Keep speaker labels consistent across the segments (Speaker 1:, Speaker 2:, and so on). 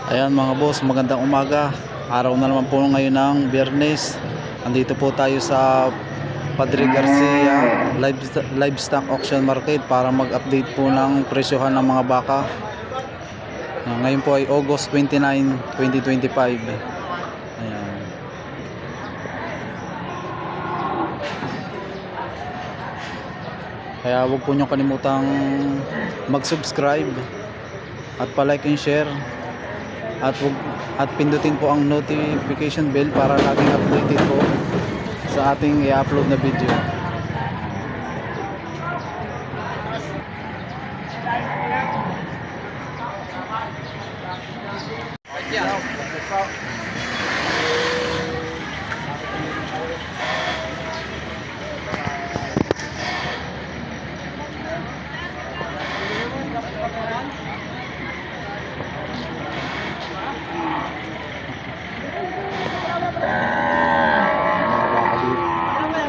Speaker 1: Ayan mga boss, magandang umaga. Araw na naman po ngayon ng Biyernes. Andito po tayo sa Padre Garcia Livestock Auction Market para mag-update po ng presyohan ng mga baka. Ngayon po ay August 29, 2025. Ayan. Kaya huwag po nyo kalimutang mag-subscribe at pa-like and share. At pindutin po ang notification bell para laging updated po sa ating i-upload na video.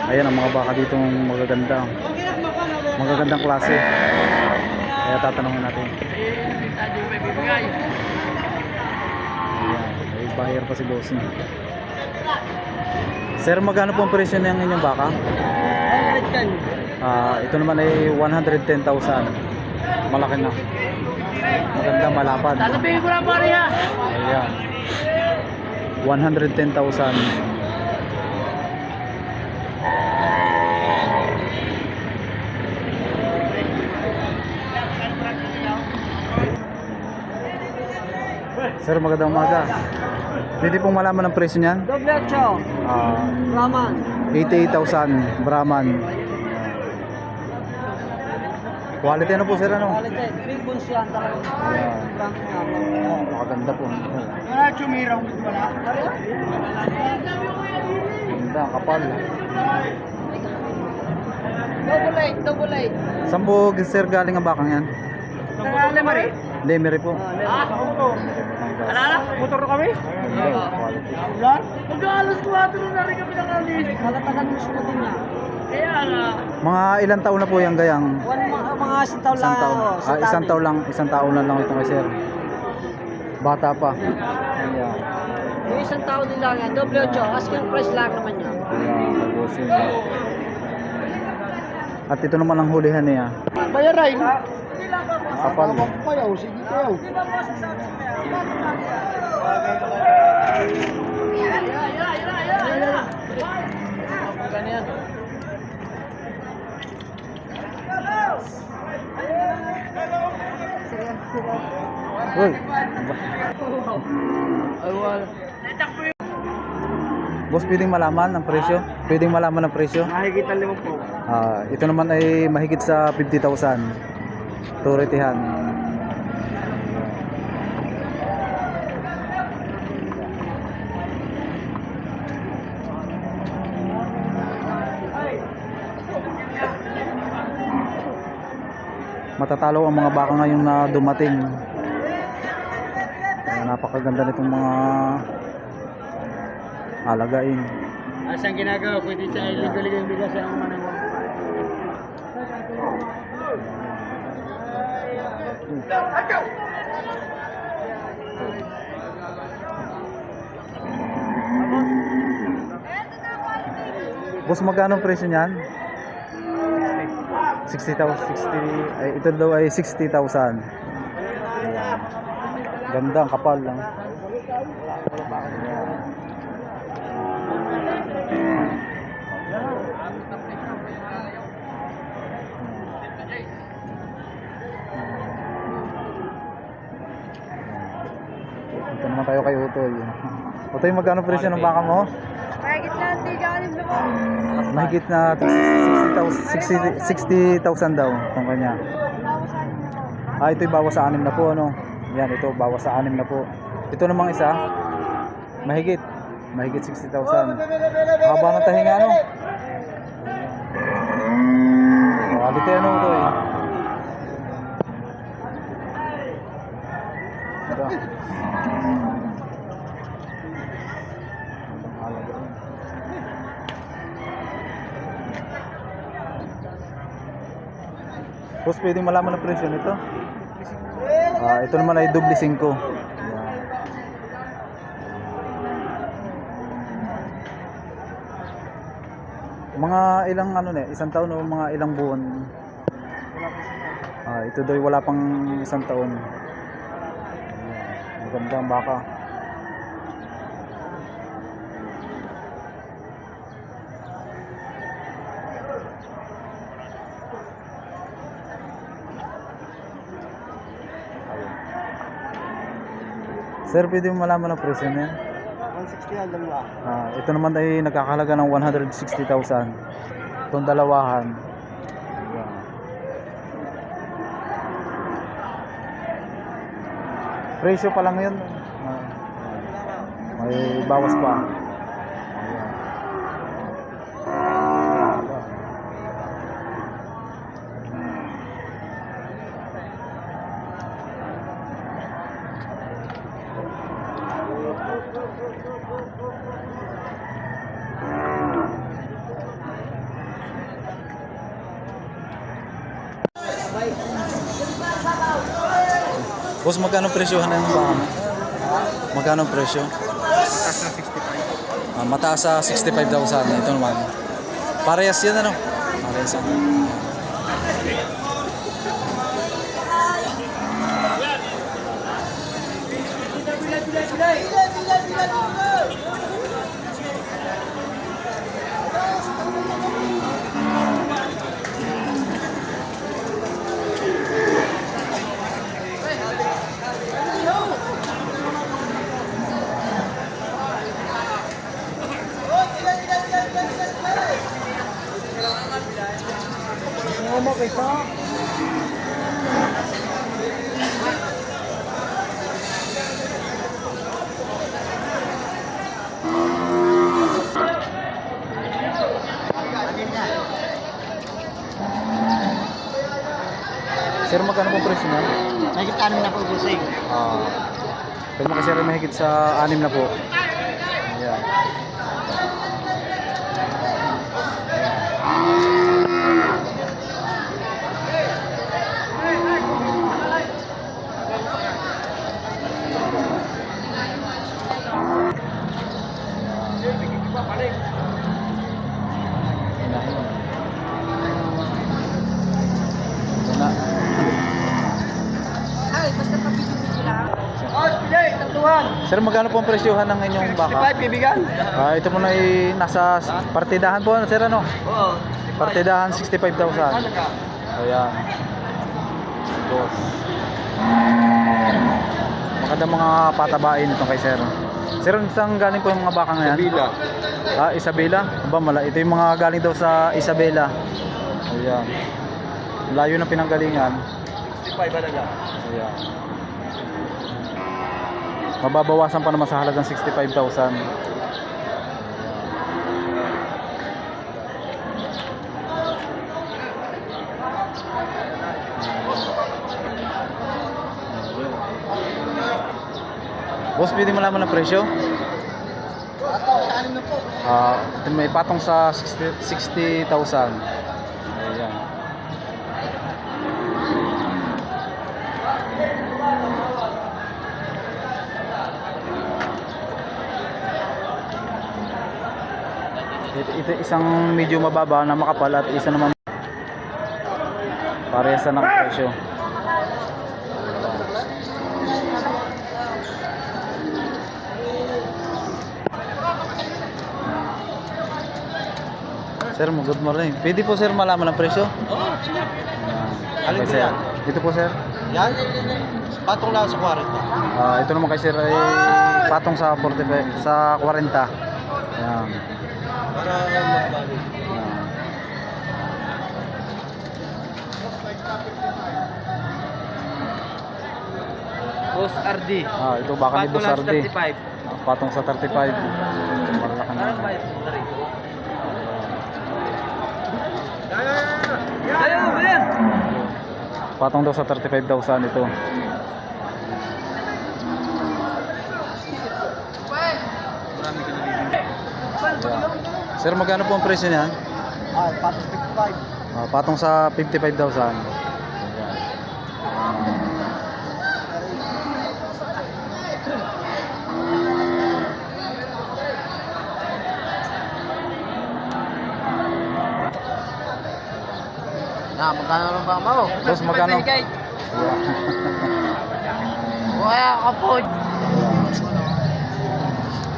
Speaker 1: Ayan ang mga baka dito magagandang klase. Kaya tatanungin natin. Ayan, may buyer pa si boss niya. Sir, magkano po ang presyo ng inyong baka? 110. Ito naman ay 110,000. Malaki na. Maganda, malapad.
Speaker 2: Sasabihin ko na pare ha.
Speaker 1: Ayan, 110,000. Sir, magandang umaga. Pwede pong malaman ang presyo niyan?
Speaker 2: Doble 8. Brahman.
Speaker 1: 88,000 Brahman. Quality ano po sir, ano?
Speaker 2: Quality. Big bones yan talaga.
Speaker 1: Ayan. Maganda po.
Speaker 2: Wala chumiraw. Wala.
Speaker 1: Ganda, kapal.
Speaker 2: Double 8.
Speaker 1: Saan po sir galing ang bakang yan?
Speaker 2: Nangale mari.
Speaker 1: Lemery po.
Speaker 2: Alala? Motor kami?
Speaker 1: Ganda, quality.
Speaker 2: Ulan? Mag-alas 4 na rin kami ng alis. Kalatagan mo sa din na. Kaya nga.
Speaker 1: Mga ilang taon na po yung gayang?
Speaker 2: Mga isang taon lang.
Speaker 1: Isang taon lang ito kay sir. Bata pa. Ayan.
Speaker 2: Yung isang taon din lang yan. Doble 8. Asking price lang naman yan.
Speaker 1: Ayan, nagusin. At ito naman ang hulihan niya.
Speaker 2: Bayaray.
Speaker 1: Kapal.
Speaker 2: Payaw, sige payaw. Ganyan.
Speaker 1: Uy. Boss, pwedeng malaman ang presyo? Pwedeng malaman ang presyo?
Speaker 2: Nakikita mo po.
Speaker 1: Ito naman ay mahigit sa 50,000. Turetihan. Matatalo ang mga baka ngayon na dumating. Napakaganda nitong mga alagain.
Speaker 2: Asang ginagawa? Pwede sa ligo-ligo yung bigas ang manang.
Speaker 1: Boss, magkano ang presyo niyan? 60,000. Ay, ito daw ay 60,000. Ganda, ang kapal lang. Ito naman tayo kay Utoy. Utoy, magkano presyo ng baka mo?
Speaker 2: Mahigit na, hindi galing na po.
Speaker 1: Mahigit na 60,000 daw itong kanya. Ito'y bawas sa 6 na po, ano? Yan, ito bawas sa 6 na po. Ito namang isa, mahigit 60,000. Haba ng tahinga, ano? Quality, ano ito eh. Ito. Boss, pwedeng malaman ang presyo nito? Ito naman ay doble 5. Ayan. Mga ilang ano na, isang taon o mga ilang buwan. Ito daw wala pang isang taon. Ayan. Maganda ang baka. Sir, pwede mo malaman ang presyo niyan?
Speaker 2: 160 ang dalawa.
Speaker 1: Ito naman ay nagkakahalaga ng 160,000. Itong dalawahan. Ayan. Presyo pa lang yun. May bawas pa. Boss, magkano presyohan ng baka? Magkano ang presyo? Mataas sa 65,000. Ito naman. Parehas yan ano? Parehas yan. Sir, magkano pong presyo niyan?
Speaker 2: Mahigit 6 na po busing.
Speaker 1: Pero kasi rin mahigit sa 6 na po. Ayan.
Speaker 2: Ay, basta pabibigyan lang. Pilay, tatuan.
Speaker 1: Sir, magkano po ang presyohan ng inyong baka?
Speaker 2: 65 bibigan?
Speaker 1: Ito muna ay nasa partidahan po, sir, ano?
Speaker 2: Oo.
Speaker 1: Partidahan 65,000. Ayan. Boss. Magandang mga patabain itong kay sir. Sir, saan galing po yung mga baka ngayon?
Speaker 2: Isabela.
Speaker 1: Isabela? Ito yung mga galing daw sa Isabela. Ayan. Layo ng pinanggalingan.
Speaker 2: 65 talaga.
Speaker 1: Ayan. Mababawasan pa naman sa halagang 65,000. Boss, pwede mo malaman ang presyo?
Speaker 2: Ano na po?
Speaker 1: May patong sa 60,000. Ayan. Ito isang medyo mababa na makapal at isa naman parehas na ng presyo. Sir, good morning. Pwede po sir malaman ang presyo?
Speaker 2: Oo, sige.
Speaker 1: Okay, sir.
Speaker 2: yan?
Speaker 1: Ito po sir.
Speaker 2: Yan? Patong lang sa 40.
Speaker 1: Ito naman kay sir ay patong sa 45, sa 40. Ayan.
Speaker 2: Para magbalik. Boss RD.
Speaker 1: Ito baka ni Boss RD.
Speaker 2: 35.
Speaker 1: Patong sa 35. Malaki na.
Speaker 2: Ayan!
Speaker 1: Patong daw sa 35,000 ito.
Speaker 2: Marami ka nabibili.
Speaker 1: Sir, magkano po ang presyo niyan?
Speaker 2: Patong 55.
Speaker 1: Patong sa 55,000.
Speaker 2: Magkano lang ba mo?
Speaker 1: Boss, magkano?
Speaker 2: Kaya ka po.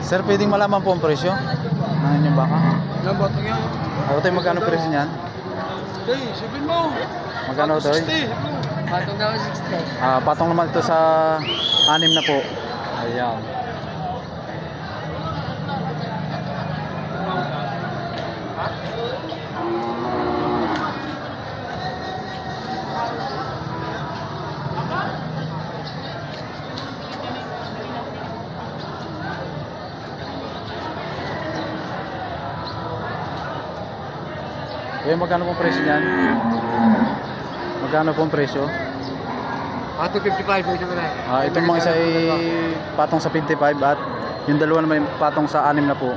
Speaker 1: Sir, pwedeng malaman po ang presyo ng inyong baka?
Speaker 2: Nabatang yan.
Speaker 1: Ako tayo, magkano presyo niyan?
Speaker 2: Hey, sabihin mo.
Speaker 1: Magkano ito?
Speaker 2: Patong daw 60.
Speaker 1: Patong naman ito sa 6 na po. Ayan. Magkano pong presyo niyan? Magkano pong presyo?
Speaker 2: 55 ito na.
Speaker 1: Itong mga isa ay patong sa 55 at yung dalawa naman patong sa 6 na po.